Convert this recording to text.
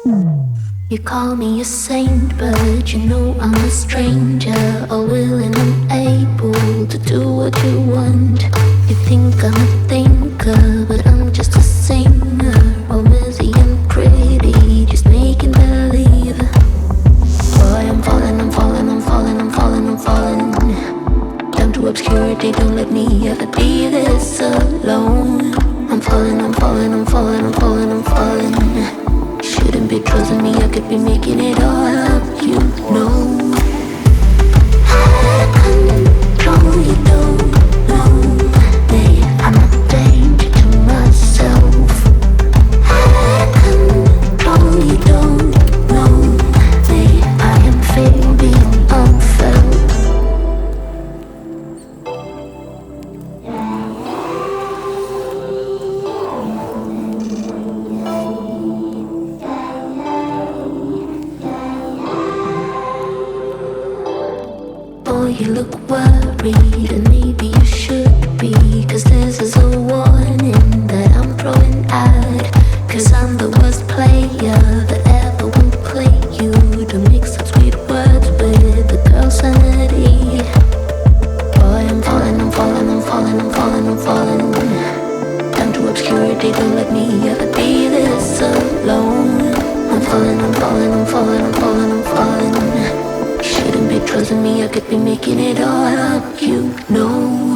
You call me a saint, but you know I'm a stranger. All willing and able to do what you want. You think I'm a thinker, but I'm just a singer. All busy and pretty, just making believe. Boy, I'm falling, I'm falling, I'm falling, I'm falling, I'm falling. Down to obscurity, don't let me ever be this alone. I'm falling, I'm falling, I'm falling, I'm falling, I'm falling. Shouldn't be trusting me, I could be making it all up, you know. I control, you don't know me. I'm a danger to myself. I control, you don't know me. I am fading unfelt. Boy, you look worried, and maybe you should be. Cause this is a warning that I'm throwing out. Cause I'm the worst player that ever will play you. To mix up sweet words with the girl's sanity. Boy, I'm falling, I'm falling, I'm falling, I'm falling, I'm falling. Down to obscurity, don't let me ever be this alone. I'm falling, I'm falling, I'm falling, I'm falling, I'm falling. Shouldn't be trusting me, I could be making it all up, you know.